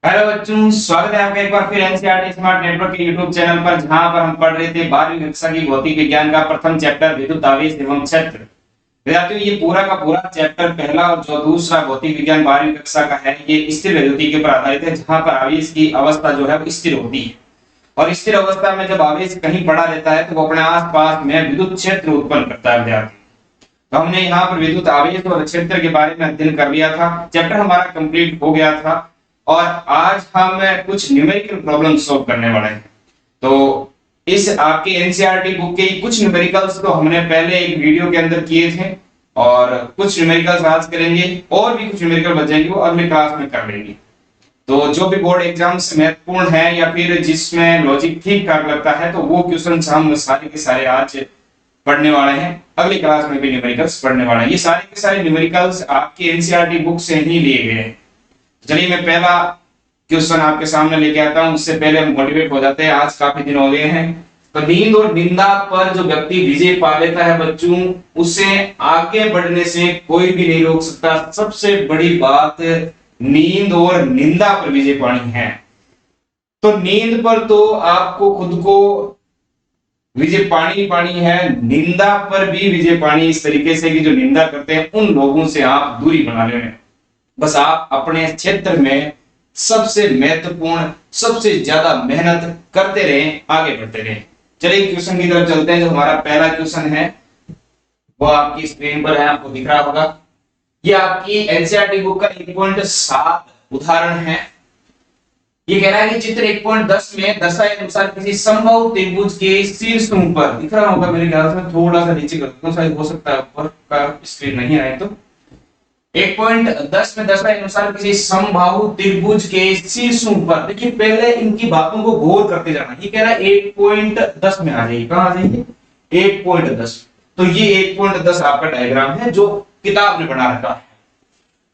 Hello बच्चों, स्वागत है आपका एक बार फिर एनसीईआरटी स्मार्ट नेटवर्क के यूट्यूब चैनल पर, जहां पर हम पढ़ रहे थे 12वीं कक्षा की भौतिक विज्ञान का प्रथम चैप्टर विद्युत आवेश एवं क्षेत्र। विद्यार्थियों, ये पूरा का पूरा चैप्टर पहला और जो दूसरा भौतिक विज्ञान 12वीं कक्षा का है, ये स्थिर विद्युती के ऊपर आधारित है, जहां पर आवेश की अवस्था जो है वो स्थिर होती है। और स्थिर अवस्था में जब आवेश कहीं पड़ा रहता है तो वो अपने आसपास में विद्युत क्षेत्र उत्पन्न करता है। विद्यार्थी, तो हमने यहाँ पर विद्युत आवेश और क्षेत्र के बारे में अध्ययन कर लिया था। चैप्टर हमारा कंप्लीट हो गया था और आज हम कुछ न्यूमेरिकल प्रॉब्लम सॉल्व करने वाले हैं। तो इस आपके एनसीईआरटी बुक के कुछ न्यूमेरिकल्स तो हमने पहले एक वीडियो के अंदर किए थे और कुछ न्यूमेरिकल्स आज करेंगे और भी कुछ न्यूमेरिकल बचेंगे वो अगली क्लास में कर लेंगे। तो जो भी बोर्ड एग्जाम्स महत्वपूर्ण है या फिर जिसमें लॉजिक ठीक ठाक लगता है तो वो क्वेश्चन हम सारे के सारे आज पढ़ने वाले हैं। अगली क्लास में भी न्यूमेरिकल्स पढ़ने वाले हैं। ये सारे के सारे न्यूमेरिकल्स आपके एनसीईआरटी बुक से ही लिए गए हैं। चलिए मैं पहला क्वेश्चन आपके सामने लेके आता हूं, उससे पहले हम मोटिवेट हो जाते हैं। आज काफी दिन हो गए हैं। तो नींद और निंदा पर जो व्यक्ति विजय पा लेता है बच्चों, उसे आगे बढ़ने से कोई भी नहीं रोक सकता। सबसे बड़ी बात नींद और निंदा पर विजय पानी है। तो नींद पर तो आपको खुद को विजय पानी पानी है, निंदा पर भी विजय पानी इस तरीके से कि जो निंदा करते हैं उन लोगों से आप दूरी बना ले। बस आप अपने क्षेत्र में सबसे महत्वपूर्ण, सबसे ज्यादा मेहनत करते रहें, आगे बढ़ते रहें। चलिए क्वेश्चन की तरफ चलते हैं। जो हमारा पहला क्वेश्चन है वो आपकी स्क्रीन पर है, आपको दिख रहा होगा। ये आपकी एनसीईआरटी बुक का 1.7 उदाहरण है। ये कह रहा है कि चित्र 1.10 में दर्शाए अनुसार किसी संभव त्रिभुज के शीर्ष पर, दिख रहा होगा मेरे ख्याल से, थोड़ा सा नीचे कर दो, शायद हो सकता है ऊपर का स्क्रीन नहीं आए तो। 1.10 में दर्शाए अनुसार किसी समबाहु त्रिभुज के शीर्षों पर, देखिए पहले इनकी बातों को गौर करते जाना। ये कह रहा है 1.10 में आ जाइए, कहां आ जाइए 1.10। तो ये 1.10 आपका डायग्राम है जो किताब ने बना रखा है।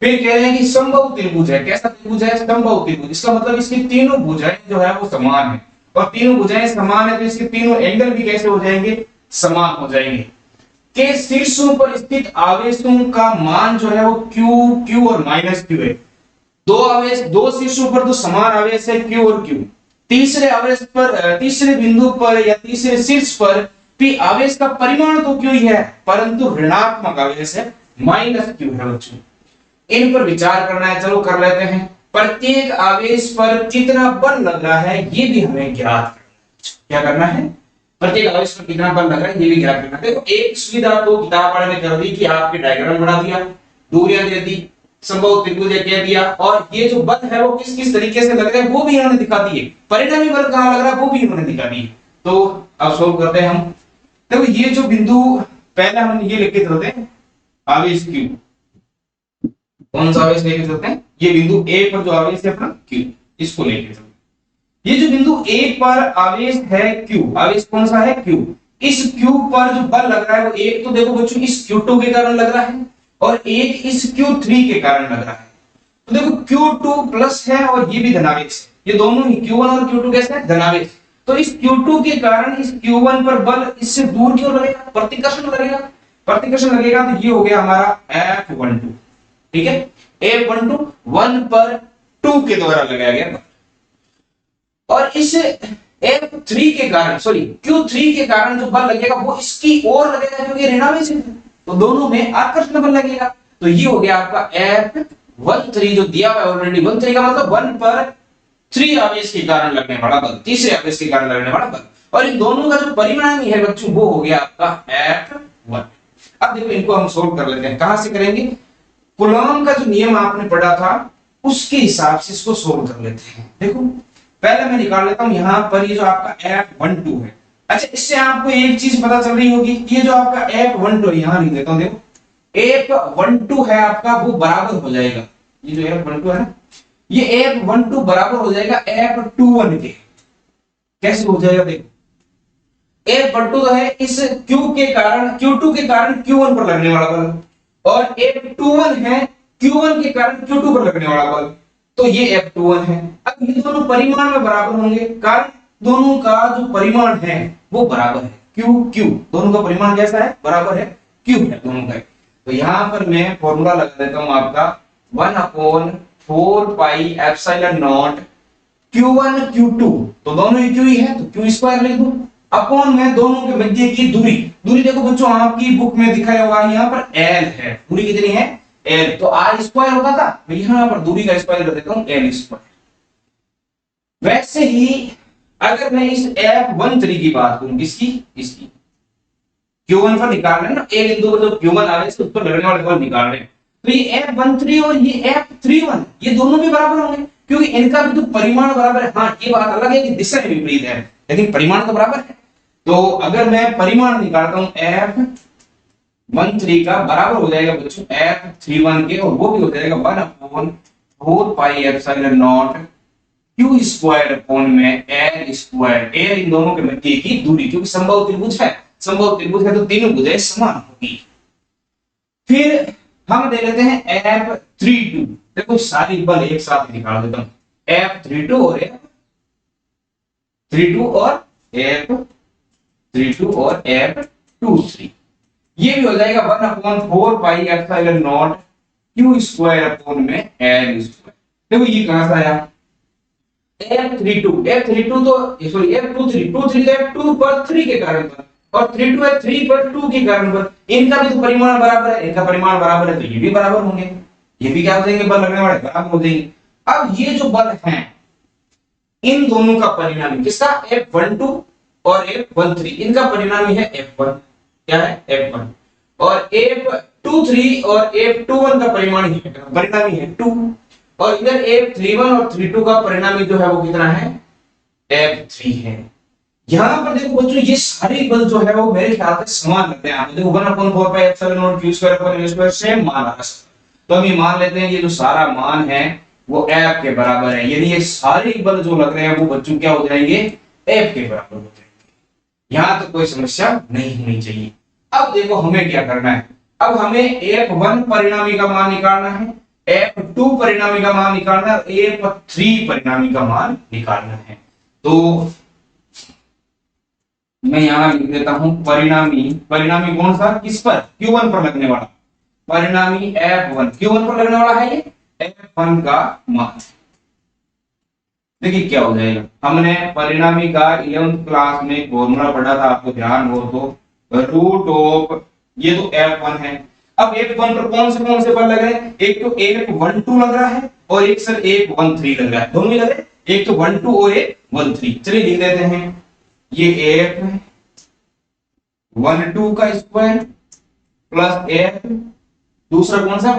फिर कह रहे हैं कि समबाहु त्रिभुज है। कैसा त्रिभुज है? समबाहु त्रिभुज। इसका मतलब इसकी तीनों भुजाएं जो है वो समान है, और तीनों भुजाएं समान है तो इसके तीनों एंगल भी कैसे हो जाएंगे? समान हो जाएंगे। के शीर्षों पर स्थित आवेशों का मान जो है वो Q, Q और माइनस Q है। दो आवेश, दो शीर्षों पर तो समान आवेश है Q और Q। तीसरे आवेश पर, तीसरे बिंदु पर या तीसरे शीर्ष पर भी आवेश का परिमाण तो Q ही है, परंतु ऋणात्मक आवेश है, माइनस Q है बच्चों। इन पर विचार करना है, चलो कर लेते हैं। प्रत्येक आवेश पर कितना बल लग रहा है ये भी हमें ज्ञात करना। क्या करना है? प्रत्येक आवेश पर कितना बल लग रहा है ये भी ज्ञात करना। देखो एक सुविधा तो किताब वाले ने कर दी कि आपके डायग्राम बना दिया, दूरियां दे दी, संभव त्रिभुज कह दिया, और ये जो बल है वो किस किस तरीके से लग रहा है वो भी इन्होंने दिखा दिए। परिणामी बल कहां लग रहा है वो भी इन्होंने दिखा दिए। तो अब सोल्व करते हैं हम। देखो ये जो बिंदु, पहले हम ये लेके चलते हैं आवेश Q। कौन सा आवेश लेके चलते हैं? ये बिंदु A पर जो आवेश है अपना Q, इसको लेके चलते हैं। ये जो बिंदु A पर आवेश है Q, आवेश कौन सा है? Q। इस Q पर जो बल लग रहा है वो एक तो देखो बच्चों इस Q2 के कारण लग रहा है और एक इस Q3 के कारण लग रहा है। तो देखो Q2 प्लस है और ये भी धनावेश है। ये दोनों ही Q1 और Q2 कैसे है? धनावेश। तो इस Q2 के कारण इस Q1 पर बल इससे दूर क्यों लगेगा? प्रतिकर्षण लगेगा। प्रतिकर्षण लगेगा तो ये हो गया हमारा F12। ठीक है, F12 1 पर 2 के द्वारा लगाया गया। और इस F3 के कारण, सॉरी Q3 के कारण जो बल लगेगा वो इसकी ओर लगेगा क्योंकि ऋणावेश है, तो दोनों में आकर्षण बल लगेगा। तो ये हो गया आपका F13 जो दिया हुआ है ऑलरेडी। 13 का मतलब 1 पर 3 आवेश के कारण लगने वाला बल, तीसरे आवेश के कारण लगने वाला बल। और इन दोनों का जो परिणामी है बच्चों वो हो गया आपका F1। अब देखो इनको हम सोल्व कर लेते हैं। कहां से करेंगे? कूलॉम का जो नियम आपने पढ़ा था उसके हिसाब से इसको सोल्व कर लेते हैं। देखो पहले मैं निकाल लेता हूं यहां पर ये जो आपका F12 है। अच्छा, इससे आपको एक चीज पता चल रही होगी, ये जो आपका F12 यहां लिख देता हूं। देखो F12 है आपका, वो बराबर हो जाएगा, ये जो F12 है ना, ये F12 बराबर हो जाएगा F21 के। कैसे हो जाएगा? देखो F12 तो है इस Q के कारण, Q2 के कारण Q1 पर लगने वाला बल, और F21 है Q1 के कारण Q2 पर लगने वाला बल, तो ये F21 है। अब ये दोनों परिमाण में बराबर होंगे, कारण दोनों का जो परिमाण है वो बराबर है। Q दोनों का परिमाण कैसा है? बराबर है, Q है दोनों का। तो यहां पर मैं फॉर्मूला लगा देता हूं आपका 1/, 4 pi epsilon not Q1 Q2, तो दोनों ही Q ही है तो Q स्क्वायर लिख दूं अपॉन में दोनों के मध्य की दूरी। दूरी देखो बच्चों आपकी बुक में दिखाया हुआ है यहाँ पर L है, दूरी कितनी है L, तो R स्क्वायर होता था, मैं यहाँ पर दूरी का स्क्वायर कर देता हूँ L स्क्वायर। वैसे ही अगर मैं इस F13 की बात करूं, इसकी Q1 पर निकाल रहे हैं ना, एक बिंदु पर जो Q1 आ रहे हैं उस पर लगने वाले बल निकाल रहे हैं, तो ये F13 और ये F31 ये दोनों भी बराबर होंगे क्योंकि इनका भी तो परिमाण बराबर है। हाँ ये बात अलग है कि दिशा विपरीत है लेकिन परिमाण तो बराबर है। तो अगर मैं परिमाण निकालता हूं F13 का बराबर हो जाएगा बच्चों F31 के, और वो भी हो जाएगा 1/4 pi epsilon not Q square upon में L स्क्वायर। L इन दोनों के मध्य की दूरी, क्योंकि समबाहु त्रिभुज है, समबाहु त्रिभुज है तो तीनों भुजाएं समान होगी। फिर हम दे लेते हैं F32, देखो सारी बल एक साथ निकाल देता हूं, F32 और F23 ये भी हो जाएगा 1/4 pi epsilon not Q square upon में L स्क्वायर। देखो ये कहां से आया F32 तो सॉरी F23 तो F2 पर 3 के कारण पर, और 32 है 3 पर 2 के कारण पर, इनका भी तो परिमाण बराबर है, इनका परिमाण बराबर है तो ये भी बराबर होंगे, ये भी क्या हो जाएंगे बल लगने वाले बराबर हो जाएंगे। अब ये जो बल हैं इन दोनों का परिणामी किसका F12 और F13, इनका परिणामी है F1, क्या है F1, और F23 और F21 का परिणामी है 2, और इधर F31 और 32 का परिणामी जो है वो कितना है F3 है। यहां पर देखो बच्चों ये सारे बल जो है वो मेरे ख्याल से समान लगते हैं, आप देखो 1/4 pi epsilon not Q square upon L square same मान आ रहा है, तो हम ये मान लेते हैं ये जो सारा मान है वो F के बराबर है, यानी ये सारे बल जो लग रहे हैं वो बच्चों क्या हो जाएंगे F के बराबर हो जाएंगे। यहां तो कोई समस्या नहीं होनी चाहिए। अब देखो हमें क्या करना है, अब हमें F1 परिणामी का मान निकालना है, F2 परिणामी का मान निकालना है, F3 परिणामी का मान निकालना है। तो मैं यहां लिख देता हूं परिणामी कौन सा, किस पर Q1 पर लगने वाला परिणामी F1, Q1 पर लगने वाला है ये F1 का मान। देखिए क्या हो जाएगा, हमने परिणामी का 11th क्लास में फॉर्मूला पढ़ा था, आपको ध्यान हो तो रूट ऑफ ये तो F1 है। अब F1 पर कौन से बल लग रहे हैं, एक तो F12 लग रहा है और एक सर F13 लग रहा है, दोनों ही लग रहे हैं, एक तो 12 और F13। चलिए लिख देते हैं ये F12 का स्क्वायर प्लस F दूसरा कौन सा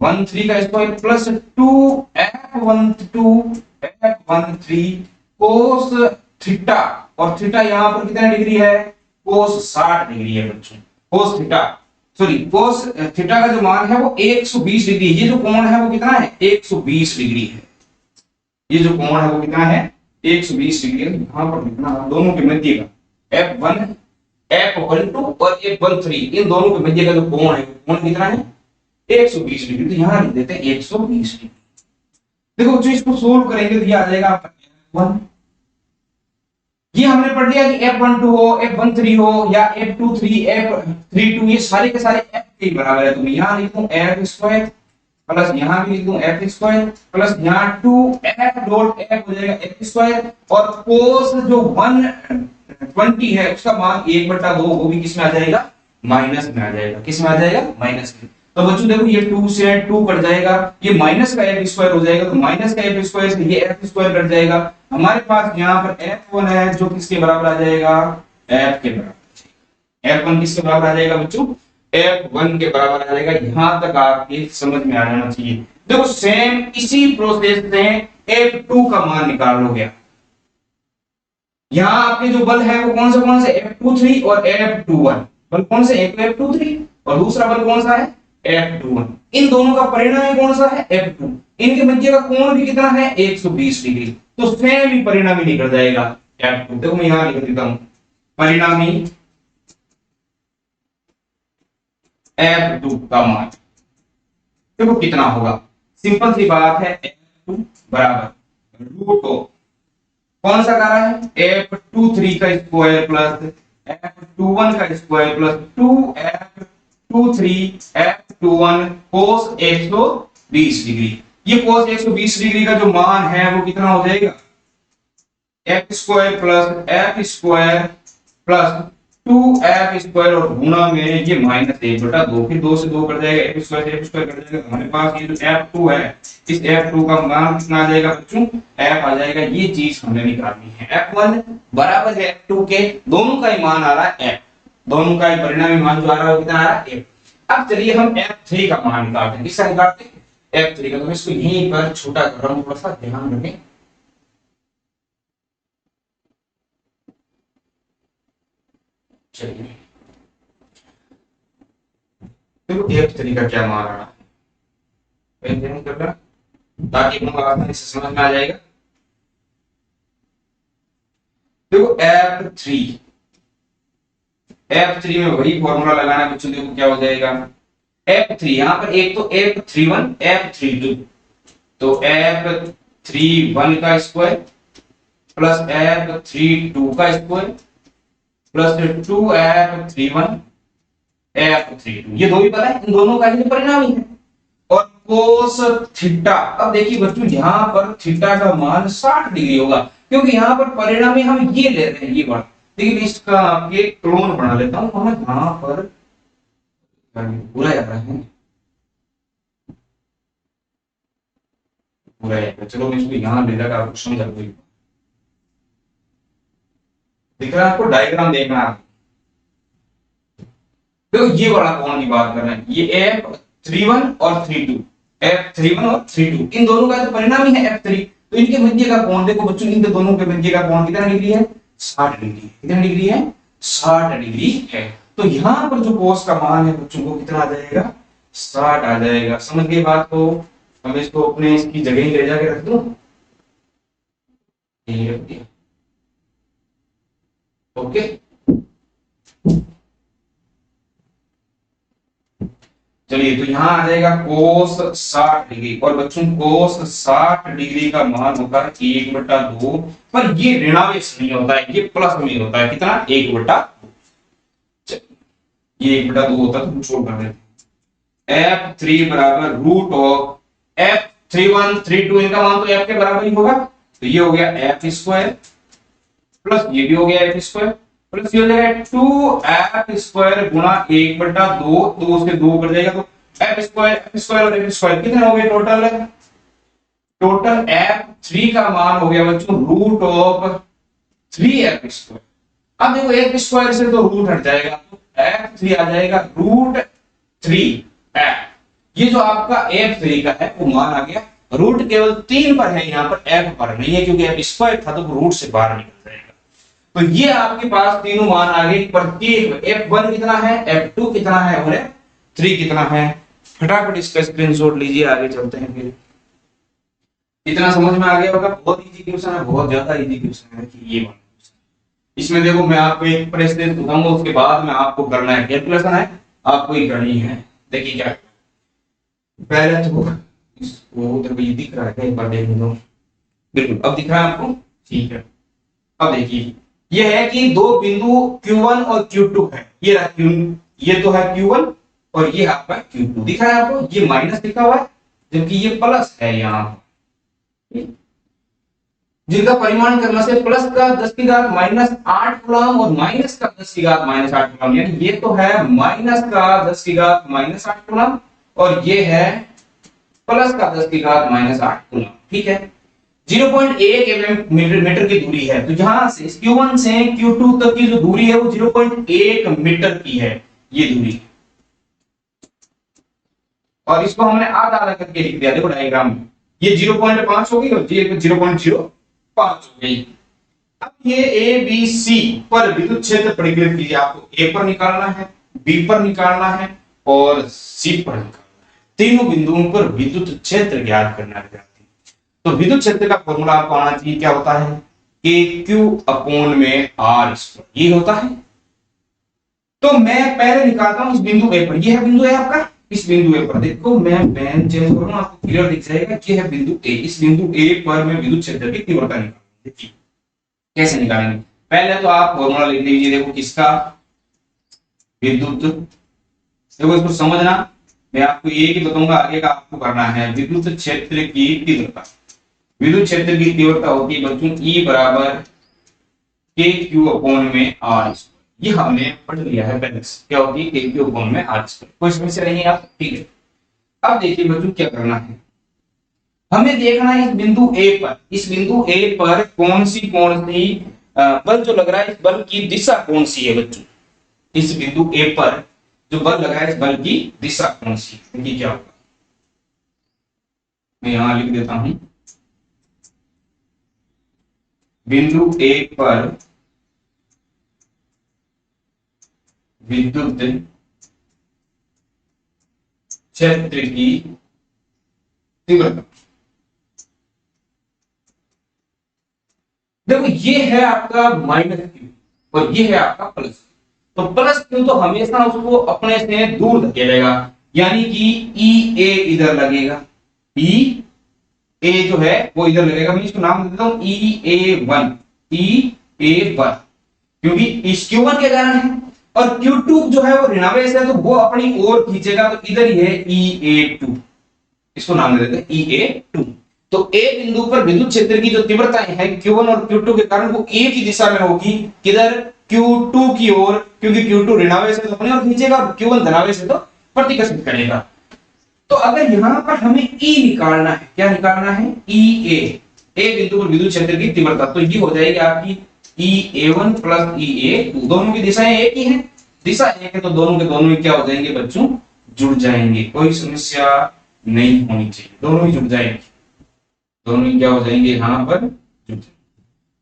13 का square plus 2F13 cos theta, और थीटा यहां पर कितना डिग्री है कोस 60 डिग्री है बच्चों, कोस थीटा का जो मान है वो 120 डिग्री, ये जो कोण है वो कितना है 120 डिग्री है, ये जो कोण है वो कितना है 120 डिग्री है। यहां पर लिखना दोनों के मध्य का F12 और F13 इन दोनों के मध्य का जो कोण है कोण कितना है 120 डिग्री, तो यहां लिख देते हैं 120 डिग्री। देखो जो इसको सोल्व करेंगे तो ये आ जाएगा आपका F1, ये हमने पढ़ लिया कि F12 हो F13 हो या F23 F32 ये सारे के सारे F के बराबर है, तो मैं यहां लिख दूं F स्क्वायर प्लस यहां भी लिख दूं F स्क्वायर प्लस यहां 2F डॉट F हो जाएगा F स्क्वायर, और कोस जो 120 है उसका मान 1/2 वो भी किस में आ जाएगा माइनस में आ जाएगा, किस में आ जाएगा माइनस में। तो बच्चों देखो ये 2 से 2 कट जाएगा, ये माइनस का F स्क्वायर हो जाएगा, तो माइनस का F स्क्वायर से ये F स्क्वायर कट जाएगा, हमारे पास यहाँ पर F1 है जो किसके बराबर आ जाएगा F के बराबर। F1 किसके बराबर आ जाएगा बच्चों F1 के बराबर आ जाएगा। यहां तक आपके समझ में आ जाना चाहिए। देखो सेम इसी प्रोसेस से F2 का मान निकाल लो गया, यहाँ आपके जो बल है वो कौन से F23 और F21, बल कौन से एक F23 और दूसरा बल कौन सा है F21, इन दोनों का परिणामी कौन सा है F2, इनके मध्य का कोण भी कितना है 120 डिग्री, तो सेम ही परिणामी निकल जाएगा F2। देखो मैं यहां लिख देता हूं परिणामी F2 का मान देखो कितना होगा, सिंपल सी बात है F2 बराबर रूट ऑफ कौन सा कर रहा है F23 का स्क्वायर प्लस F21 का square plus 2F23 F21 cos 120 degree. ये cos 120 डिग्री का जो मान है वो कितना हो जाएगा, x square plus F square plus 2f square और गुणा में ये -1/2, फिर 2 से 2 कट जाएगा, f स्क्वायर से f स्क्वायर कट जाएगा। हमारे पास ये जो f2 है, इस f2 का मान कितना आ जाएगा बच्चों, f आ जाएगा। ये चीज हमें निकालनी है। f1 बराबर है f2 के, दोनों का ही मान आ रहा है f, दोनों का ही परिणामी मान जो आ रहा है वो कितना आ रहा है f। अब चलिए हम f3 का मान निकालते हैं। किसका निकालते हैं, f3 का। तो मैं इसको यहीं पर छोटा कर रहा हूं, थोड़ा सा ध्यान रखें। चलिए देखो f3 का क्या मान आ रहा है, ध्यान कर रहा, ताकि हम आसानी से समझ में आ जाएगा। देखो f3 में वही फॉर्मूला लगाना बच्चों, देखो क्या हो जाएगा, f3 यहां पर एक तो f31 f32, तो f31 का स्क्वायर प्लस f32 का स्क्वायर प्लस 2f31 f32, ये दो भी पता है, इन दोनों का ही परिणामी है। और कोस थीटा, अब देखिए बच्चों यहां पर थीटा का मान 60 डिग्री होगा, क्योंकि यहां पर परिणामी हम ये ले रहे हैं, ये बात। देखिए इसका आपके क्लोन बना लेता हूं, हम यहां पर पूरा याद रखें, पूरा याद। चलो मैं इसको यहां ले लगा, आपको समझ आ गई, दिख रहा है आपको, डायग्राम देखना है। देखो ये वाला कौन की बात कर रहे हैं, ये f31 और 32, f31 और 32 इन दोनों का तो परिणामी है f3, तो इनके मध्य का कोण देखो बच्चों, इन दोनों के मध्य का कोण कितना डिग्री है, 60 डिग्री। कितना डिग्री है, 60 डिग्री है। तो यहां पर जो कोस का मान है बच्चों को कितना आ जाएगा, 60 आ जाएगा। समझ गए बात को, हम इसको अपने इसकी जगह ही ले जाके रख दूं, यही रख दिया, ओके। चलिए तो यहां आ जाएगा कोस 60 डिग्री, और बच्चों कोस 60 डिग्री का मान होता है 1/2, पर ये ऋणावेश नहीं होता है, ये प्लस में होता है, कितना 1/2, ये 1/2 होता है, तो छोड़ कर देते हैं। f3 बराबर रूट ऑफ f31 32, इनका मान तो f के बराबर ही होगा, तो ये हो गया f स्क्वायर प्लस ये भी हो गया f स्क्वायर प्लस ये हो जाएगा 2f स्क्वायर गुणा 1/2, 2 से 2 कर जाएगा, तो f स्क्वायर और f स्क्वायर कितने हो गए टोटल, टोटल f3 का मान हो गया बच्चों रूट ऑफ 3f स्क्वायर। अब देखो f स्क्वायर से तो रूट हट जाएगा, तो f3 आ जाएगा रूट 3f। ये जो आपका f3 का है वो मान आ गया, रूट केवल 3 पर है, यहाँ पर f पर नहीं है, क्योंकि f स्क्वायर था तो रूट से बाहर निकल जाएगा। तो ये आपके पास तीनों मान आ गए, प्रत्येक f1 कितना है, f2 कितना है और f3 कितना है। फटाफट इसका स्क्रीनशॉट लीजिए, आगे चलते हैं। फिर इतना समझ में आ गया होगा, बहुत इजी क्वेश्चन है, बहुत ज्यादा इजी क्वेश्चन है कि ये मान। इसमें देखो मैं आपको एक प्रश्न बताऊंगा, उसके बाद में आपको करना है कैलकुलेशन है, आपको ही करनी है। देखिए क्या, पहले तो इसको उधर भी दिख रहा है, एक बार देख लो, बिल्कुल अब दिख रहा है आपको, ठीक है। अब देखिए यह है कि दो बिंदु Q1 और Q2 है, ये रहा Q, ये तो है Q1 और ये आपका Q2 दिख रहा है आपको, ये माइनस लिखा हुआ है जबकि ये प्लस है यहाँ, जिनका परिमाण करने से प्लस का 10⁻⁻8 कूलम और माइनस का 10⁻⁻8 कूलम, यानी ये तो है माइनस का 10⁻⁻8 कूलम और ये है प्लस का 10⁻⁻8 कूलम, ठीक है। 0.1 मीटर की दूरी है, तो यहां से Q1 से Q2 तक की जो दूरी है वो 0.1 मीटर की है, ये दूरी। और इसको हमने आधा आधा करके लिख दिया, देखो डायग्राम में, ये 0.5 हो गई और ये 0.05 हो गई। अब ये ए बी सी पर विद्युत क्षेत्र परिकलित कीजिए, आपको ए पर निकालना है, बी पर निकालना है और सी पर निकालना है। तीनों बिंदुओं पर विद्युत क्षेत्र ज्ञात करना है। तो विद्युत क्षेत्र का फॉर्मूला आपको आना चाहिए, क्या होता है, KQ/R², ये होता है। तो मैं पहले निकालता हूं इस बिंदु ए पर, ये है बिंदु ए आपका, इस बिंदु ए पर देखो मैं पेन चेंज करूंगा, आपको क्लियर दिख जाएगा कि है बिंदु ए। इस बिंदु ए पर मैं विद्युत क्षेत्र की तीव्रता निकालूंगा। देखिए कैसे निकालेंगे, पहले तो आप फॉर्मूला लिख लीजिए, देखो किसका, विद्युत, देखो इसको समझना, मैं आपको ये ही बताऊंगा, आगे का आपको करना है। विद्युत क्षेत्र की तीव्रता, विद्युत क्षेत्र की तीव्रता होती है बच्चों E बराबर के क्यू अपॉन में आर स्क्वायर। ये हमने पढ़ लिया है पहले से, क्या होती है के क्यू अपॉन में आर स्क्वायर। कोई समस्या नहीं है आप, ठीक है। अब देखिए बच्चों क्या करना है, हमें देखना है इस बिंदु ए पर, इस बिंदु ए पर कौन सी बल जो लग रहा है, इस बल की दिशा कौन सी है बच्चों। इस बिंदु ए पर जो बल लगा है, इस बल की दिशा कौन सी है, देखिए क्या होगा। मैं यहां लिख देता हूं, बिंदु ए पर विद्युत क्षेत्र की तीव्रता, देखो ये है आपका माइनस क्यू और ये है आपका प्लस। तो प्लस क्यू तो हमेशा उसको अपने से दूर धकेलेगा, यानी कि ई ए इधर लगेगा, ई ए जो है वो इधर लगेगा। मैं इसको नाम देता हूं ई ए वन, ई ए वन, क्योंकि इस Q1 के कारण है, और Q2 जो है वो ऋणावेश है तो वो अपनी ओर खींचेगा, तो इधर ही है EA2, इसको नाम दे देते हैं EA2। तो ए बिंदु पर विद्युत क्षेत्र की जो तीव्रताएं हैं Q1 और Q2 के कारण वो ए की दिशा में होगी, किधर Q2 की ओर, क्योंकि Q2 ऋणावेश है तो अपनी ओर खींचेगा और Q1 धनावेश है तो प्रतिकर्षित करेगा। तो अगर यहां पर हमें E निकालना है, क्या निकालना है EA, ए बिंदु पर विद्युत क्षेत्र की तीव्रता, तो ये हो जाएगी आपकी EA1 प्लस EA2, दोनों की दिशाएं एक ही हैं, दिशा एक है तो दोनों के दोनों ही क्या हो जाएंगे बच्चों, जुड़ जाएंगे। कोई समस्या नहीं होनी चाहिए, दोनों ही जुड़ जाएंगे, दोनों ही क्या हो जाएंगे यहां पर जुड़ जाएंगे।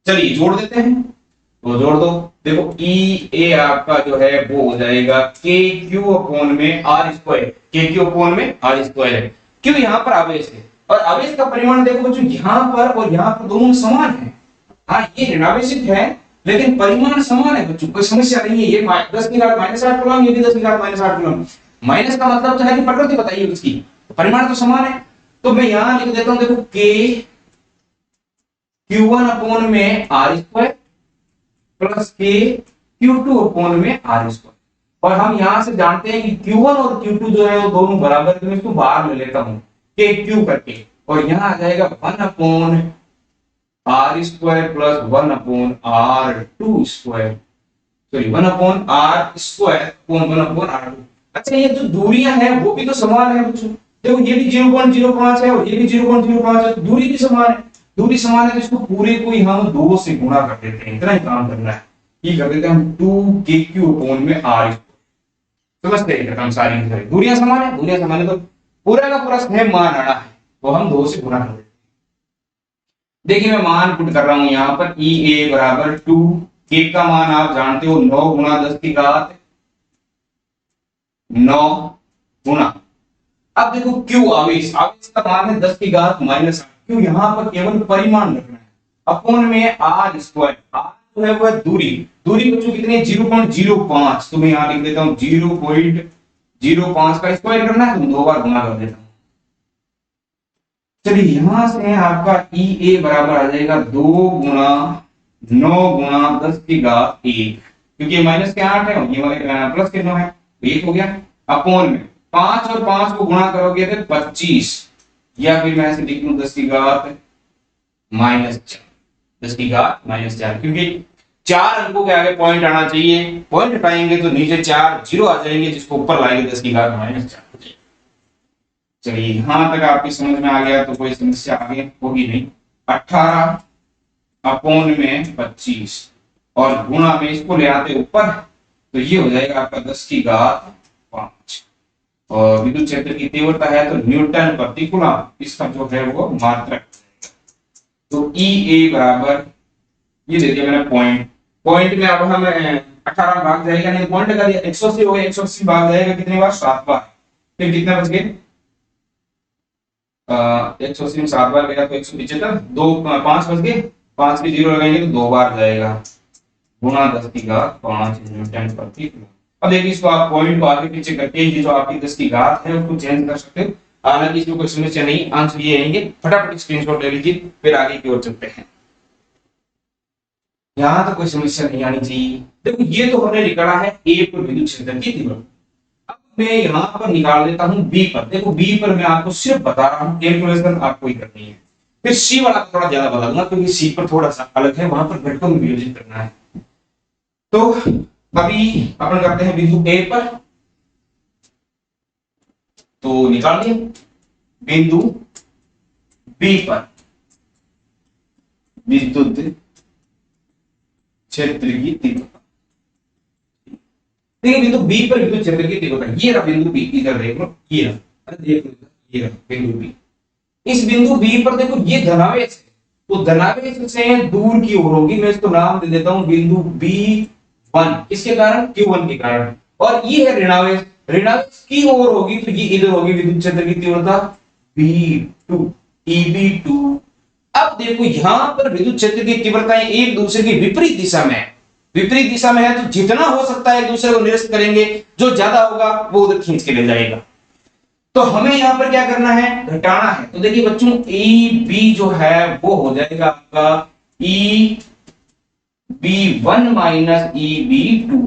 चलिए जोड़ देते हैं, तो जोड़ दो। देखो EA आपका जो है वो हो जाएगा KQ अपॉन में R स्क्वायर, KQ अपॉन में R स्क्वायर है, क्यों यहाँ पर आवेश है, और आवेश का परिमाण देखो बच्चों यहाँ पर और यहाँ पर दोनों समान है। हाँ ये ऋणावेशित है लेकिन परिमाण समान है बच्चों, कोई समस्या नहीं है। ये 10 की घात -8 कूलम, ये भी 10 की घात -8 कूलम। माइनस का मतलब तो है कि प्रकृति बताइए उसकी, परिमाण तो समान है। तो मैं यहां लिख देता हूं, देखो K Q1 अपॉन में R square plus K Q2 upon में R स्क्वायर, और हम यहां से जानते हैं कि Q1 और Q2 जो है वो दोनों बराबर है, मैं इसको बाहर ले लेता हूं KQ करके, और यहां आ जाएगा 1 upon R square plus 1 upon R2 square, sorry 1 upon R square upon 1 upon R2। अच्छा ये जो दूरियां हैं वो भी तो समान है बच्चों, देखो ये भी 0.05 है और ये भी 0.05 है, तो दूरी भी समान है। दूरी समान है तो इसको पूरे को हम 2 से गुणा कर देते हैं, इतना ही काम करना है। ये कर देते हैं हम 2KQ अपॉन में R, समझते हैं हम सारी दूरियां समान है, दूरियां समान है तो पूरा का पूरा सेम मान आना है, तो हम 2 से गुणा कर देते हैं। देखिए मैं मान पुट कर रहा हूं यहां पर EA बराबर 2, K का मान आप जानते हो 9 गुणा 10 की घात 9 गुणा, अब देखो Q आवेश, आवेश का मान है 10 की घात -8, क्यों यहाँ पर केवल परिमाण रखना है, अपॉन में R स्क्वायर, R जो है वो है दूरी, दूरी बच्चों कितनी है 0.05, तो मैं यहाँ लिख देता हूँ 0.05 का स्क्वायर करना है तो 2 बार गुणा कर देता हूँ। चलिए यहां से आपका EA बराबर आ जाएगा 2 गुणा 9 गुणा 10 की घात 1, क्योंकि माइनस के 8 है और ये प्लस के 9 है, तो 1 हो गया, अपॉन में 5 और 5 को गुणा करोगे तो 25, या फिर मैं ऐसे लिख लूं 10 की घात -4, 10 की घात -4, क्योंकि 4 अंकों के आगे पॉइंट आना चाहिए, पॉइंट हटाएंगे तो नीचे 4 जीरो आ जाएंगे, जिसको ऊपर लाएंगे 10 की घात -4। चलिए यहां तक आपकी समझ में आ गया तो कोई समस्या आगे होगी नहीं। 18 अपॉन में 25 और गुणा में इसको ले आते ऊपर, तो ये हो जाएगा आपका 10 की घात 5, और विद्युत क्षेत्र की तीव्रता है तो न्यूटन प्रति कूलम, इसका जो है वो मात्रक, तो EA बराबर ये दे दिया मैंने पॉइंट, पॉइंट में अब हम 18 भाग जाएगा, नहीं पॉइंट लगा दिया 180 हो गया, 180 भाग जाएगा कितने बार 7 बार, फिर कितना बच गए 180 में 7 बार गया तो 175, 2 5 बच गए, 5 के 0 लगाएंगे तो 2 बार जाएगा, गुणा 10 की घात 5 न्यूटन प्रति कूलम। अब देखिए इसको आप पॉइंट को आगे पीछे करके ये जो आपकी 10 की घात है उसको चेंज कर सकते हो, हालांकि इसमें कोई समस्या नहीं, आंसर ये आएंगे, फटाफट स्क्रीनशॉट ले लीजिए फिर आगे की ओर चलते हैं। यहां तो कोई समस्या नहीं आनी चाहिए। देखो ये तो हमने निकाला है ए पर विद्युत क्षेत्र की तीव्रता, अब मैं यहाँ पर निकाल देता हूं बी पर। देखो बी पर मैं आपको सिर्फ बता रहा हूं, कैलकुलेशन आपको ही करनी है। फिर सी वाला थोड़ा ज्यादा बता दूंगा क्योंकि सी पर थोड़ा सा अलग है, वहां पर घटकों में वियोजित करना है। तो अभी अपन करते हैं बिंदु ए पर, तो निकाल दिया। बिंदु बी पर विद्युत क्षेत्र की तीव्रता, देखिए बिंदु बी पर विद्युत क्षेत्र की तीव्रता, ये रहा बिंदु बी, इधर देख लो, ये रहा, अरे देख लो, ये रहा बिंदु बी। इस बिंदु बी पर देखो ये धनावेश है, तो धनावेश से दूर की ओर होगी, मैं इसको नाम दे देता हूं बिंदु B1, किसके कारण, Q1 के कारण। और ये है ऋणावेश, ऋणावेश की ओर होगी तो ये इधर होगी विद्युत क्षेत्र की तीव्रता B2, EB2। अब देखो यहां पर विद्युत क्षेत्र की तीव्रताएं एक दूसरे की विपरीत दिशा में है, विपरीत दिशा में है, तो जितना हो सकता है एक दूसरे को निरस्त करेंगे, जो ज्यादा होगा वो उधर खींच के ले जाएगा। तो हमें यहां पर क्या करना है, घटाना है। तो देखिए बच्चों EB जो है वो हो जाएगा आपका EB1 माइनस EB2।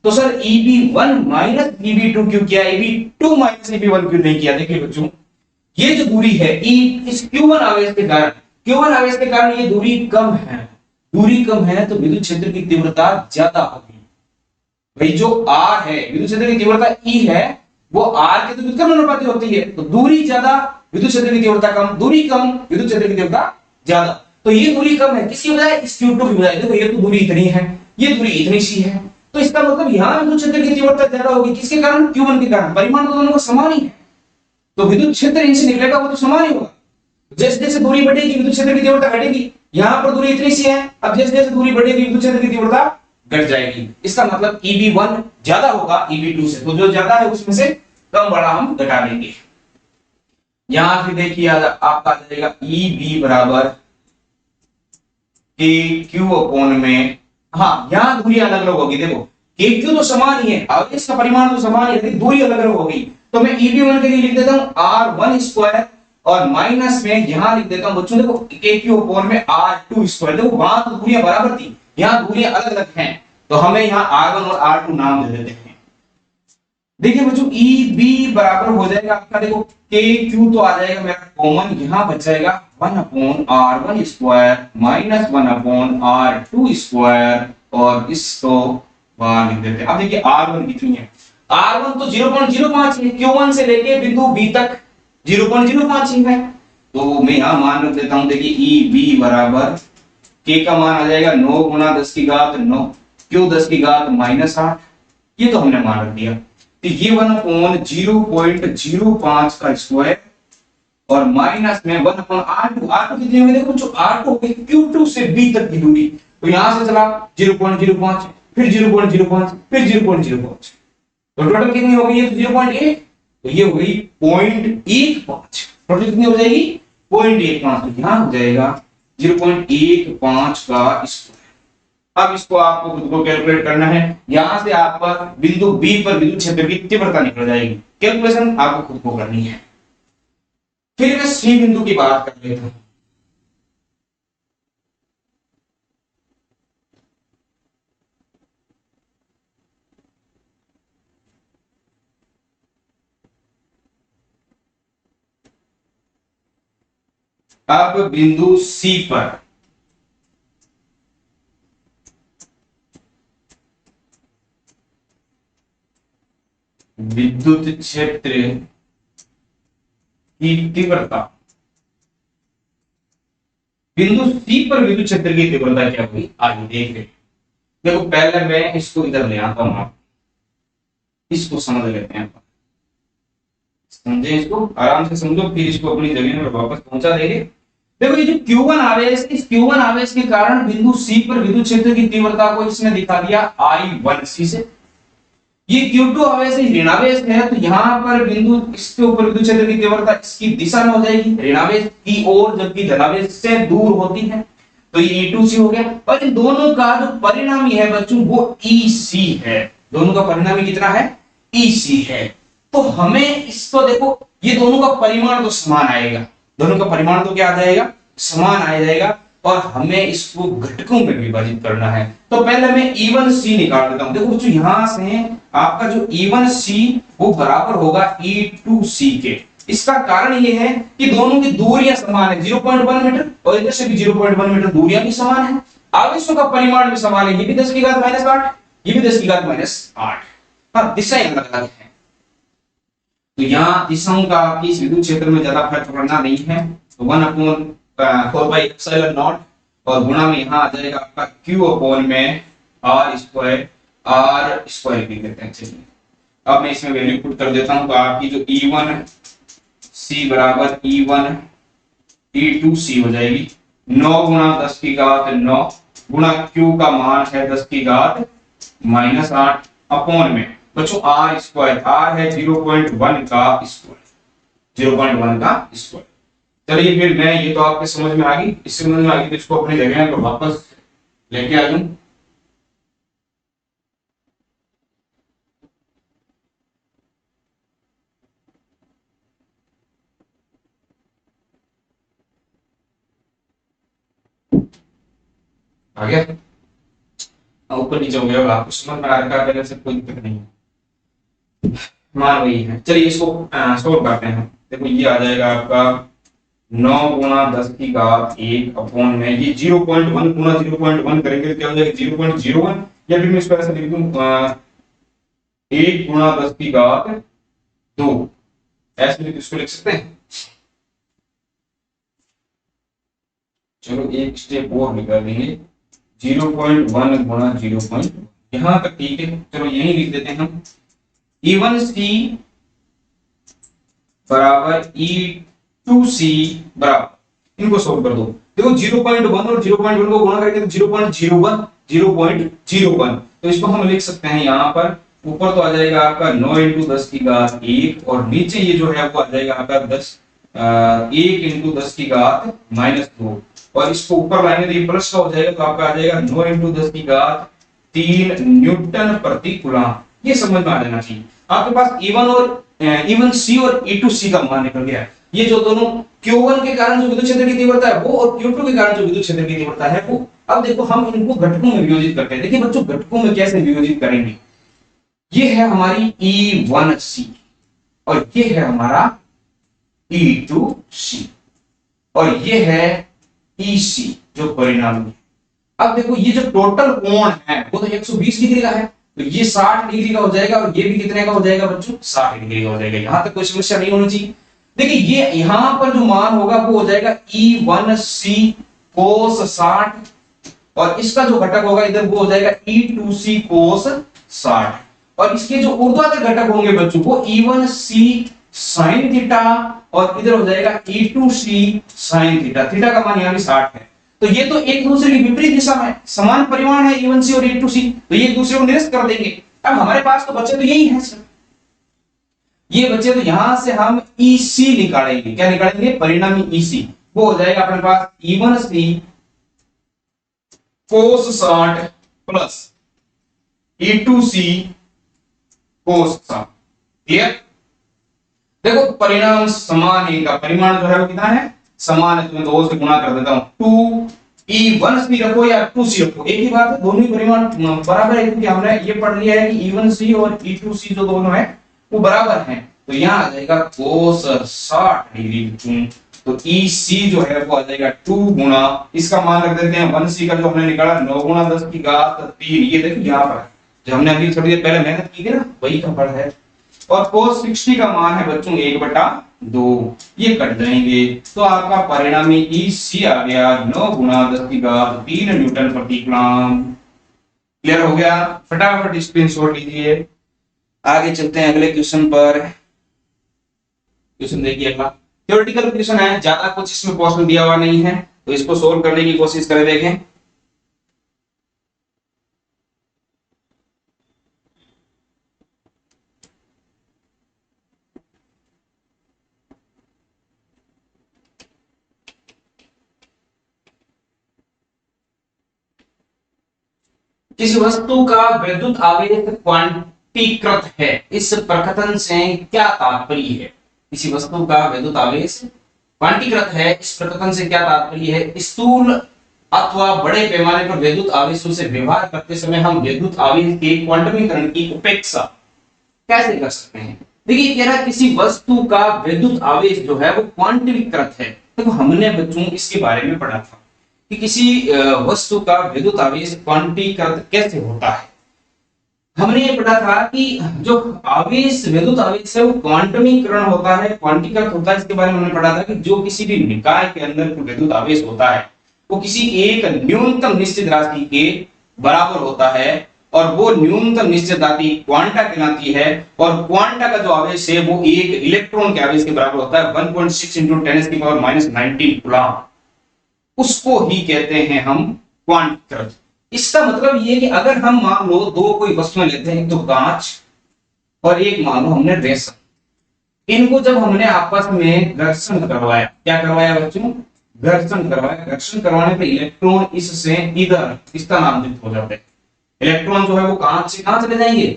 तो सर EB1 माइनस EB2 क्यों किया, EB2 माइनस EB1 क्यों नहीं किया? देखिए बच्चों ये जो दूरी है इस Q1 आवेश के कारण, Q1 आवेश के कारण ये दूरी कम है, दूरी कम है तो विद्युत क्षेत्र की तीव्रता ज्यादा होगी। भाई जो R है, विद्युत क्षेत्र की तीव्रता E है, वो R के तो व्युत्क्रमानुपाती होती है, तो दूरी ज्यादा विद्युत क्षेत्र की तीव्रता कम, दूरी कम विद्युत क्षेत्र की तीव्रता ज्यादा। तो ये दूरी कम है किसकी बजाय, इस Q2 की बजाय। देखो ये तो दूरी इतनी है, ये दूरी इतनी सी है, तो इसका मतलब यहाँ विद्युत क्षेत्र की तीव्रता ज्यादा होगी, किसके कारण, Q1 के कारण। परिमाण तो दोनों का समान ही है, तो विद्युत क्षेत्र इनसे निकलेगा वो तो समान ही होगा। जैसे जैसे दूरी बढ़ेगी विद्युत क्षेत्र की तीव्रता घटेगी, यहाँ पर दूरी इतनी सी है, अब जैसे जैसे दूरी बढ़ेगी विद्युत क्षेत्र की तीव्रता घट जाएगी। इसका मतलब EB1 ज्यादा होगा EB2 से, तो जो ज्यादा है उसमें से कम बड़ा हम घटा देंगे। यहां से देखिए आपका आ जाएगा EB बराबर KQ अपॉन में, हाँ यहाँ दूरी अलग अलग होगी। देखो KQ तो समान ही है, आवेश का परिमाण तो समान है, दूरी अलग अलग होगी। तो मैं EB1 के लिए लिख देता हूं R1 स्क्वायर और माइनस में यहां लिख देता हूं बच्चों देखो KQ अपॉन में R2 स्क्वायर। देखो वहां तो दूरियां बराबर थी, यहाँ दूरियां अलग अलग हैं, तो हमें यहाँ R1 और R2 नाम दे देते हैं। देखिए बच्चों EB बराबर हो जाएगा आपका, देखो KQ तो आ जाएगा मेरा कॉमन, यहाँ बच जाएगा 1 upon R1 square minus 1 upon R2 square, और इसको बाहर लिख देते हैं। अब देखिए R1 कितनी है, R1 तो 0.05 है, Q1 से लेके बिंदु B तक 0.05 ही है, तो मैं यहाँ मान रख देता हूँ। देखिए EB बराबर K का मान आ जाएगा 9 गुना 10 की घात 9, Q 10 की घात माइनस 8, ये तो हमने मान रख दिया। तो ये 1 अपॉन 0.05 का स्क्वायर और माइनस में 1 अपॉन R2 कितने में, देखो जो R2 हो गई Q2 से B तक की दूरी, तो यहां से चला 0.05, फिर 0.05, फिर 0.05, तो टोटल कितनी हो गई, ये 0.1, तो ये हो गई 0.15, टोटल कितनी हो जाएगी 0.15, तो यहां हो जाएगा 0.15 का स्क्वायर। अब इसको आपको खुद को कैलकुलेट करना है, यहां से आपका बिंदु बी पर विद्युत क्षेत्र की तीव्रता निकल जाएगी, कैलकुलेशन आपको खुद को करनी है। फिर मैं सी बिंदु की बात कर लेता हूं। अब बिंदु सी पर विद्युत क्षेत्र की तीव्रता, बिंदु सी पर विद्युत क्षेत्र की तीव्रता क्या हुई आगे देख रहे। देखो पहले मैं इसको इधर ले आता हूं, आप इसको समझ लेते हैं, समझे, इसको आराम से समझो, फिर इसको अपनी जगह पर वापस पहुंचा देंगे। देखो ये जो Q1 आवेश, इस Q1 आवेश के कारण बिंदु C पर विद्युत क्षेत्र की तीव्रता को इसने दिखा दिया I1C से। ये Q2 आवेश ऋणावेश है, तो यहाँ पर बिंदु इसके ऊपर विद्युत क्षेत्र की तीव्रता इसकी दिशा में हो जाएगी ऋणावेश की ओर, जबकि धनावेश से दूर होती है, तो ये E2C हो गया। और इन दोनों का जो परिणामी है बच्चों वो EC है, दोनों का परिणामी कितना है EC है। तो हमें इसको देखो, ये दोनों का परिमाण तो समान आएगा, दोनों का परिमाण तो क्या आ जाएगा, समान आ जाएगा। और हमें इसको घटकों में विभाजित करना है। तो पहले मैं E1 C निकाल देता हूं। देखो बच्चों यहां से आपका जो E1 C वो बराबर होगा E2 C के। इसका कारण ये है कि दोनों की दूरियां समान है 0.1 मीटर और इधर से भी 0.1 मीटर, दूरियां भी समान है, आवेशों का परिमाण भी समान है, ये भी 10 की घात -8, ये भी 10 की घात -8। हाँ, दिशाएं अलग अलग है। तो यहाँ दिशाओं का आपकी इस विद्युत क्षेत्र में ज्यादा फर्क पड़ना नहीं है। तो 1/4 और गुणा में यहाँ आ जाएगा आपका Q अपॉन में R स्क्वायर भी कहते हैं। चलिए अब मैं इसमें वैल्यू पुट कर देता हूं। तो आपकी जो E1 C बराबर E1 E2 C हो जाएगी 9 गुणा 10 की घात 9 गुणा Q का मान है 10 की घात -8 अपॉन में बच्चों R स्क्वायर, R है 0.1 का स्क्वायर, 0.1 का स्क्वायर। चलिए फिर मैं ये तो आपके समझ में आ गई, इससे समझ में आ गई तो इसको अपनी जगह पर वापस लेके आ जाऊं। आ गया, ऊपर नीचे हो गया होगा, आपको समझ में आ रहा है, पहले से कोई दिक्कत नहीं है, मान वही है। चलिए इसको सोल्व करते हैं। देखो ये आ जाएगा आपका 9 गुणा 10 की घात 1 अपॉन में ये 0.1 गुणा 0.1 करेंगे तो क्या हो जाएगा 0.01, या फिर मैं इसको ऐसे लिख दूं 1 गुणा 10 की घात 2, ऐसे भी इसको लिख सकते हैं। चलो एक स्टेप और निकाल देंगे 0.1 गुणा 0.1, यहां तक ठीक है। चलो यही लिख देते हैं हम E1 C बराबर E2 C बराबर, इनको सोल्व कर दो। देखो 0.1 और 0.1 को गुणा करके तो 0.01 0.01, तो इसको हम लिख सकते हैं यहाँ पर ऊपर तो आ जाएगा आपका 9 × 10 की घात 1 और नीचे ये जो है वो आ जाएगा आपका 1 × 10 की घात -2 और इसको ऊपर लाएंगे तो ये प्लस का हो जाएगा, तो आपका आ जाएगा 9 × 10 की घात 3 न्यूटन प्रति कूलम। ये समझ में आ जाना चाहिए। आपके पास E1 C और E2 C का मान निकल गया। ये जो दोनों Q1 के कारण जो विद्युत क्षेत्र की तीव्रता है वो और Q2 के कारण जो विद्युत क्षेत्र की तीव्रता है वो। अब देखो हम इनको घटकों में विभाजित करते हैं। देखिए बच्चों घटकों में कैसे विभाजित करेंगे, ये है हमारी E1 C और ये है हमारा E2 C और ये है EC जो परिणामी है। अब देखो ये जो टोटल कोण है वो तो 120 डिग्री का है, तो ये 60 डिग्री का हो जाएगा और ये भी कितने का हो जाएगा बच्चों 60 डिग्री का हो जाएगा। यहां तक कोई समस्या नहीं होनी चाहिए। देखिए ये यहां पर जो मान होगा वो हो जाएगा E1 C cos 60 और इसका जो घटक होगा इधर वो हो जाएगा E2 C cos 60 और इसके जो ऊर्ध्वाधर घटक होंगे बच्चों वो E1 C sin थीटा और इधर हो जाएगा E2 C sin theta. Theta का मान यहां भी 60 है, तो ये तो एक दूसरे की विपरीत दिशा में समान परिमाण है E1 C और E2 C, तो ये एक दूसरे को निरस्त कर देंगे। अब हमारे पास तो बच्चे तो यही है सर, ये बच्चे तो यहां से हम EC निकालेंगे। क्या निकालेंगे, परिणामी EC, वो हो जाएगा अपने पास E1 C cos 60 plus E2 C cos 60। Clear. देखो परिणाम समान है, इनका परिमाण जो है वो कितना है समान है, तो मैं 2 से गुणा कर देता हूं। 2 E1 C रखो या 2 C रखो एक ही बात है, दोनों ही परिमाण बराबर है, क्योंकि हमने ये पढ़ लिया है कि E1 C और E2 C जो दोनों है वो बराबर हैं। तो यहाँ आ जाएगा cos 60 डिग्री, तो EC जो है वो आ जाएगा 2 गुणा, इसका मान रख देते हैं 1C का जो हमने निकाला 9 गुणा 10 की घात 3, ये देखो यहाँ पर जो हमने अभी थोड़ी देर पहले मेहनत की थी ना वही का फल है। और cos 60 का मान है बच्चों 1/2, ये कट जाएंगे, तो आपका परिणामी EC आ गया 9 गुणा 10 की घात 3 न्यूटन प्रति कूलम। क्लियर हो गया, फटाफट स्क्रीनशॉट लीजिए। आगे चलते हैं अगले क्वेश्चन पर। क्वेश्चन देखिए अगला थ्योरेटिकल क्वेश्चन है, ज्यादा कुछ इसमें क्वेश्चन दिया हुआ नहीं है, तो इसको सोल्व करने की कोशिश करें। देखें किसी वस्तु का विद्युत आवेश क्वांटीकृत है, इस प्रकथन से क्या तात्पर्य है। किसी वस्तु का विद्युत आवेश क्वांटीकृत है, इस प्रकथन से क्या तात्पर्य है। स्थूल अथवा बड़े पैमाने पर विद्युत आवेशों से व्यवहार करते समय हम विद्युत आवेश के क्वांटमीकरण की उपेक्षा कैसे कर सकते हैं। देखिए कह रहा है किसी वस्तु का विद्युत आवेश जो है वो क्वांटमीकृत है। तो हमने बच्चों इसके बारे में पढ़ा था कि किसी वस्तु का विद्युत आवेश क्वांटीकृत कैसे होता है। हमने ये पढ़ा था कि जो आवेश विद्युत आवेश है वो क्वांटमीकरण होता है, क्वांटीकृत होता है। इसके बारे में हमने पढ़ा था कि जो किसी भी निकाय के अंदर विद्युत आवेश होता है वो किसी एक न्यूनतम निश्चित राशि के बराबर होता है और वो न्यूनतम निश्चित राशि क्वांटा कहलाती है। और क्वांटा का जो आवेश है वो एक इलेक्ट्रॉन के आवेश के बराबर होता है 1.6 × 10⁻⁻19 कूलम। उसको ही कहते हैं हम क्वांटीकृत। इसका मतलब ये कि अगर हम मान लो दो कोई वस्तुएं लेते हैं, तो कांच और एक मान लो हमने रेशम, इनको जब हमने आपस में घर्षण करवाया, क्या करवाया बच्चों, घर्षण करवाया। घर्षण करवाने पर इलेक्ट्रॉन इससे इधर स्थानांतरित हो जाते हैं। इलेक्ट्रॉन जो है वो कांच से कहां चले जाएंगे,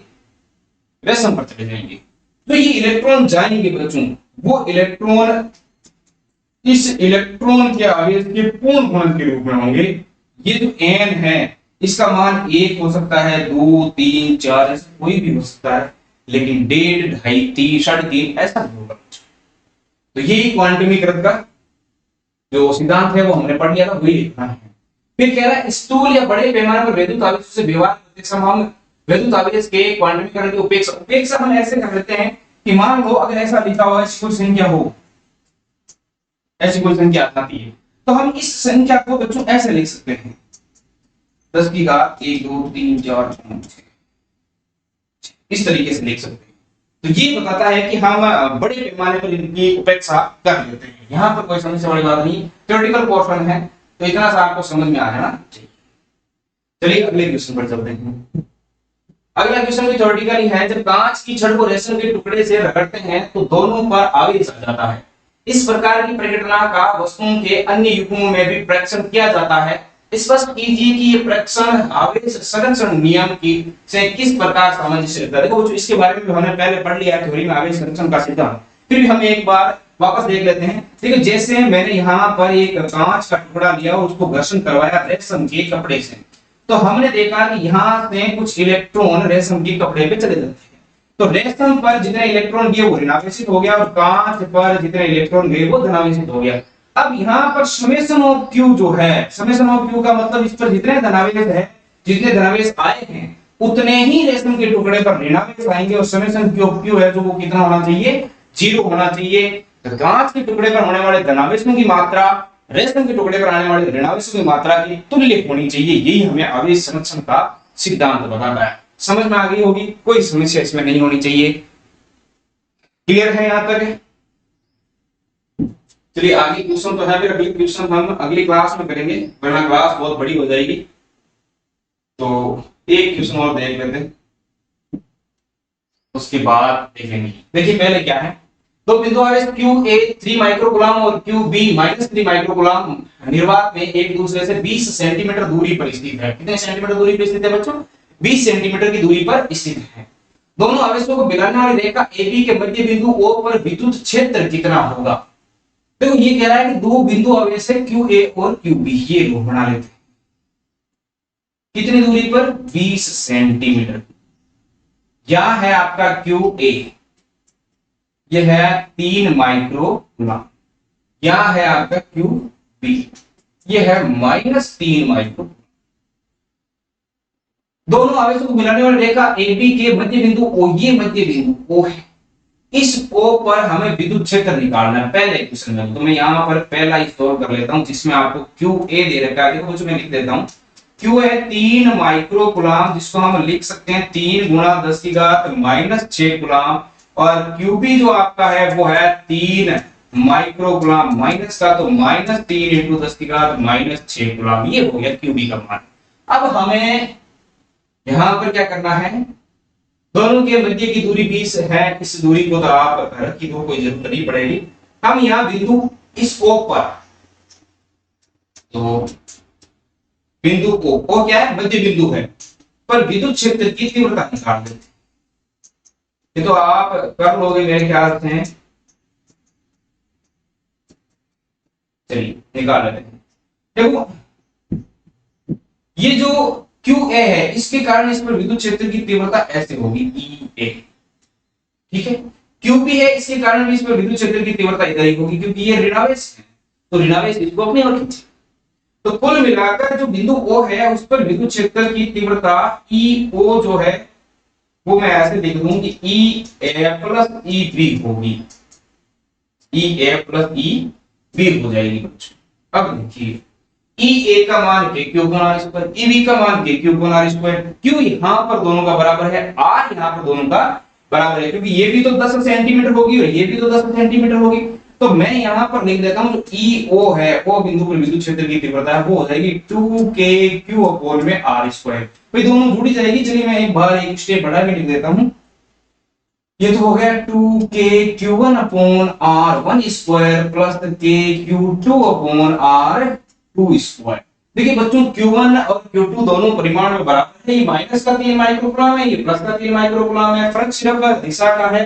रेशम पर चले जाएंगे। तो ये इलेक्ट्रॉन जाएंगे बच्चों, वो इलेक्ट्रॉन इस इलेक्ट्रॉन के आवेश के पूर्ण गुणन के रूप में होंगे। ये जो n है इसका मान 1 हो सकता है, 2, 3, 4 ऐसा कोई भी हो सकता है, लेकिन 1.5, 2.5, 3, 3.5 ऐसा नहीं होगा। तो यही क्वांटमीकृत का जो सिद्धांत है वो हमने पढ़ लिया था, वही लिखना है। फिर कह रहा है स्थूल या बड़े पैमाने पर विद्युत आवेश से व्यवहार करते समय हम विद्युत आवेश के क्वांटमीकरण की उपेक्षा हम ऐसे कर लेते हैं कि मान लो अगर ऐसा लिखा हुआ ऐसी कोई संख्या हो, ऐसी कोई संख्या आती है, तो हम इस संख्या को बच्चों ऐसे लिख सकते हैं 10 की घात 1, 2, 3, 4, 5, 6 इस तरीके से लिख सकते हैं। तो ये बताता है कि हम बड़े पैमाने पर इनकी उपेक्षा कर लेते हैं। यहाँ पर कोई समस्या वाली बात नहीं, थ्योरेटिकल पोर्शन है, तो इतना सा आपको समझ में आ जाना चाहिए। चलिए अगले क्वेश्चन पर चलते हैं। अगला क्वेश्चन भी थ्योरेटिकल ही है। जब कांच की छड़ को रेशम के टुकड़े से रगड़ते हैं तो दोनों पर आवेश आ जाता है। इस प्रकार की प्रघटना का वस्तुओं के अन्य युग्मों में भी परीक्षण किया जाता है। स्पष्ट कीजिए कि ये परीक्षण आवेश संरक्षण नियम की से किस प्रकार सामंजस्य रहता है। देखो बच्चों इसके बारे में भी हमने पहले पढ़ लिया है थ्योरी में, आवेश संरक्षण का सिद्धांत। फिर भी हम एक बार वापस देख लेते हैं। ठीक है, जैसे मैंने यहाँ पर एक कांच का टुकड़ा लिया और उसको घर्षण करवाया रेशम के कपड़े से, तो हमने देखा कि यहाँ से कुछ इलेक्ट्रॉन रेशम के कपड़े पे चले जाते हैं। तो रेशम पर जितने इलेक्ट्रॉन गए वो ऋणावेशित हो गया और कांच पर जितने इलेक्ट्रॉन गए वो धनावेशित हो गया। अब यहाँ पर समेशन ऑफ क्यू जो है, समेशन ऑफ क्यू का मतलब इस पर जितने धनावेश है, जितने धनावेश आए हैं उतने ही रेशम के टुकड़े पर ऋणावेश आएंगे। और समेशन क्यू ऑफ क्यू है जो वो कितना होना चाहिए, 0 होना चाहिए। तो कांच के टुकड़े पर होने वाले धनावेशों की मात्रा रेशम के टुकड़े पर आने वाले ऋणावेशों की मात्रा की तुल्य होनी चाहिए। यही हमें आवेश संरक्षण का सिद्धांत बताता है। समझ में आ गई होगी, कोई समस्या इसमें नहीं होनी चाहिए। क्लियर है यहां तक? चलिए आगे क्वेश्चन तो है, फिर अगले क्वेश्चन हम अगली क्लास में करेंगे, वरना क्लास बहुत बड़ी हो जाएगी। तो एक क्वेश्चन और देख लेते हैं, उसके बाद देखेंगे। देखिए पहले क्या है, दो बिंदु आवेश QA 3 माइक्रोकूलम और QB -3 माइक्रोकूलम निर्वात में एक दूसरे से 20 सेंटीमीटर दूरी पर स्थित है। कितने सेंटीमीटर दूरी पर स्थित है बच्चों? 20 सेंटीमीटर की दूरी पर स्थित है। दोनों आवेशों को मिलाने वाली रेखा AB के मध्य बिंदु O पर विद्युत क्षेत्र कितना होगा? तो ये कह रहा है कि दो बिंदु आवेश है QA और QB, ये लोग बना लेते हैं। कितनी दूरी पर? 20 सेंटीमीटर। यह है आपका QA, यह है 3 माइक्रोकूलम। यह है आपका QB, यह है -3 माइक्रो। दोनों आवेशों को मिलाने वाली रेखा AB के मध्य बिंदु O, ये मध्य बिंदु O है। इस O पर हमें विद्युत क्षेत्र निकालना है पहले क्वेश्चन में। तो मैं यहां पर पहला ही सॉल्व कर लेता हूं, जिसमें आपको QA दे रखा है। देखो मैं लिख देता हूं, Q है 3 माइक्रोकूलम, जिसको हम लिख सकते हैं 3 × 10⁻⁻6 कूलम। और QB जो आपका है वो है 3 माइक्रोकूलम, माइनस का तो -3 × 10⁻⁻6 कूलम। ये हो गया QB का मान। अब हमें यहां पर क्या करना है, दोनों के मध्य की दूरी 20 है। इस दूरी को तो आप रखी दो, कोई जरूरत नहीं पड़ेगी। हम यहां बिंदु इस O पर, तो बिंदु O क्या है, मध्य बिंदु है, पर विद्युत क्षेत्र की तीव्रता निकाल देते हैं। ये तो आप कर लोगे मेरे ख्याल से। चलिए निकाल लेते हैं। देखो ये जो QA है इसके कारण इस पर विद्युत क्षेत्र की तीव्रता ऐसे होगी EA, ठीक है। QB है इसके कारण भी इस पर विद्युत क्षेत्र की तीव्रता इधर ही होगी क्योंकि ये ऋणावेश है, तो ऋणावेश इसको अपनी ओर खींचे। तो कुल मिलाकर जो बिंदु O है उस पर विद्युत क्षेत्र की तीव्रता EO जो है वो मैं ऐसे लिख दूं कि EA प्लस EB होगी, EA प्लस EB हो जाएगी बच्चों। अब देखिए EA का मान Q गुना R स्क्वायर, EB का मान Q गुना R स्क्वायर। Q यहाँ पर दोनों का बराबर है, R यहाँ पर दोनों का बराबर है, क्योंकि ये भी तो 10 सेंटीमीटर होगी और ये भी तो 10 सेंटीमीटर होगी। तो मैं यहाँ पर लिख देता हूँ जो EO है वो बिंदु पर विद्युत क्षेत्र की तीव्रता है वो हो जाएगी 2KQ अपॉन में R स्क्वायर। भाई दोनों जुड़ी जाएगी। चलिए मैं एक बार एक स्टेप बढ़ा के लिख देता हूँ। ये तो हो गया 2KQ1 upon R1 square plus KQ2 upon R2 square. देखिए बच्चों Q1 और Q2 दोनों परिमाण में बराबर है। ये माइनस का 3 माइक्रोकूलम है, ये प्लस का 3 माइक्रोकूलम है। फर्क सिर्फ दिशा का है।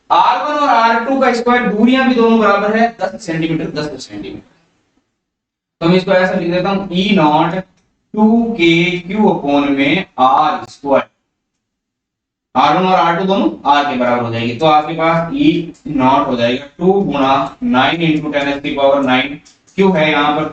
R1 और R2 का स्क्वायर दूरियां भी दोनों बराबर है 10 सेंटीमीटर 10 सेंटीमीटर। तो मैं इसको ऐसा लिख देता हूं E नॉट 2KQ अपॉन में R स्क्वायर। R1 और R2 दोनों R के बराबर हो जाएगी। तो आपके पास E नॉट हो जाएगा 2 गुना 9 इंटू 10 की पावर 9। Q है यहाँ पर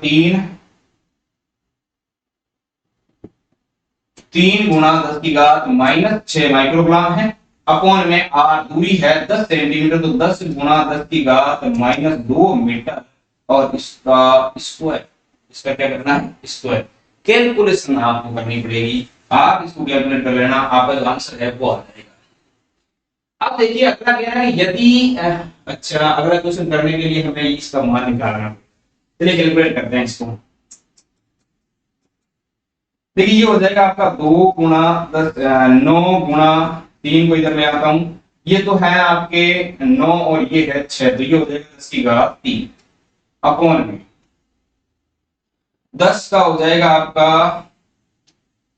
3 गुना 10 की घात माइनस 6 माइक्रोग्राम है अपॉन में R दूरी है 10 सेंटीमीटर, तो 10 गुना 10 की घात माइनस 2 मीटर और इसका स्क्वायर। इसका क्या करना है? स्क्वायर। कैलकुलेशन आपको करनी पड़ेगी, आप इसको कैलकुलेट कर लेना, आपका जो आंसर है वो आ जाएगा। अब देखिए अगला क्या है, यदि अच्छा अगला क्वेश्चन करने के लिए हमें इसका मान निकालना, चलिए कैलकुलेट करते हैं इसको। देखिए ये हो जाएगा आपका 2 गुना 10 9 गुना 3 को इधर ले आता हूं, ये तो है आपके 9 और ये है 6, तो ये हो जाएगा 10 की घात 3 अपॉन में 10 का हो जाएगा आपका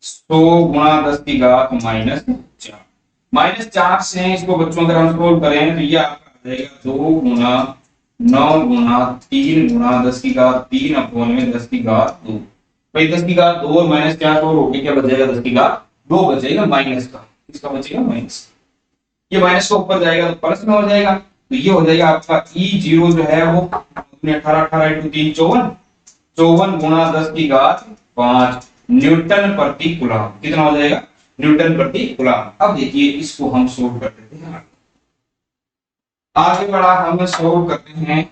100 गुना 10 की घात माइनस 4। माइनस 4 से इसको बच्चों अगर हम सोल्व करें तो ये आपका आ जाएगा 2 गुना 9 गुना 3 गुना 10 की घात 3 अपॉन में 10 की घात 2। भाई 10 की घात 2 और माइनस 4 और हो गया, क्या बचेगा? 10 की घात 2 बचेगा माइनस का, इसका बचेगा माइनस। ये माइनस का ऊपर जाएगा तो प्लस में हो जाएगा, तो ये हो जाएगा आपका E0 जो है वो 18 18 इंटू 3 54 54 गुना 10 की घात 5 न्यूटन प्रति कूलम। कितना हो जाएगा? न्यूटन प्रति कूलम। अब देखिए इसको हम सोल्व कर देते हैं, आगे बढ़ा हम सोल्व करते हैं।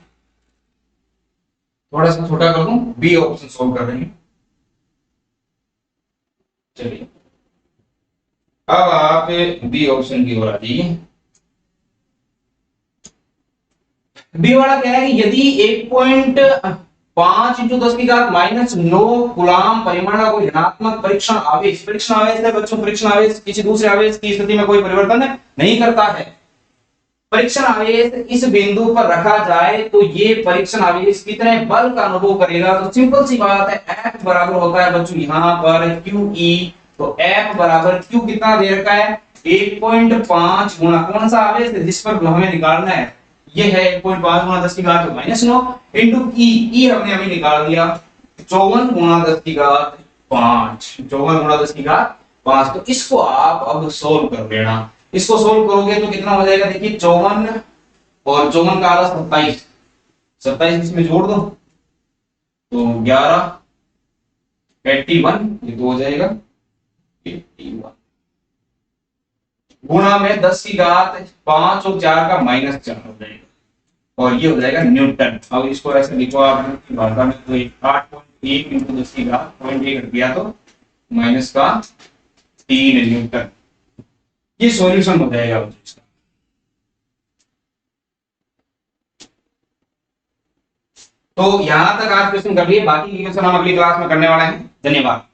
थोड़ा सा छोटा कर दूं, बी ऑप्शन सोल्व कर रहे हैं। चलिए अब आप बी ऑप्शन की ओर आ जाइए। बी वाला कह रहा है कि यदि 1.5 इंटू 10 की घात माइनस 9 कूलम परिमाण का कोई ऋणात्मक परीक्षण आवेश है बच्चों, परीक्षण आवेश किसी दूसरे आवेश की स्थिति में कोई परिवर्तन नहीं करता है, परीक्षण आवेश इस बिंदु पर रखा जाए तो ये परीक्षण आवेश कितने बल का अनुभव करेगा? तो सिंपल सी बात है, F बराबर होता है बच्चों यहाँ पर QE, तो F बराबर Q कितना दे रखा है? 1.5 गुना कौन सा आवेश है जिस पर हमें निकालना है? ये है 1.5 गुना 10 की घात माइनस 9 इंटू E हमने अभी निकाल दिया 54 गुना 10 की घात 5, 54 गुना 10 की घात 5। तो इसको आप अब सोल्व कर लेना। इसको सोल्व करोगे तो कितना हो जाएगा? देखिए 54 और 54 का आधा 27, 27 इसमें जोड़ दो तो 11 81, ये तो हो जाएगा 81 गुणा में 10 की घात 5 और 4 का माइनस 4 हो जाएगा और ये हो जाएगा न्यूटन। अब इसको ऐसे लिखो आप भाषा में, तो 8.1 इंटू 10 की घात 0.1 हट गया तो माइनस का 3 न्यूटन। ये सॉल्यूशन हो जाएगा इसका। तो यहां तक आज क्वेश्चन कर लिए, बाकी के क्वेश्चन हम अगली क्लास में करने वाले हैं। धन्यवाद।